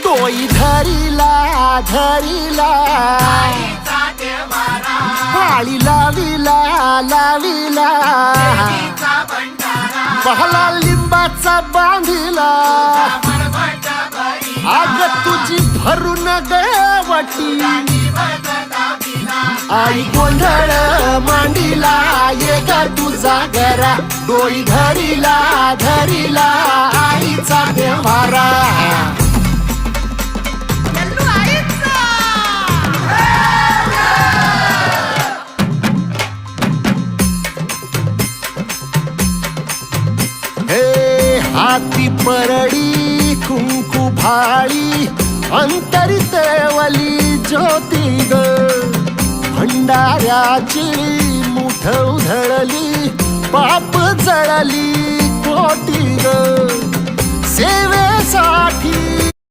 तोई धरीला धरीला पाळी लाविला लाविला पहला लिंबाचा बांधिला आग तुझी भरून गवटी आई गोंधळ मांडीला ये ग तुझा गरा डोई धरीला धरीला आईचा देवारा हाती परडी कुंकू भाळी अंतरित वली ज्योती ग भंडाऱ्याची मुठ उधळली पाप जळली कोटी ग सेवेसाठी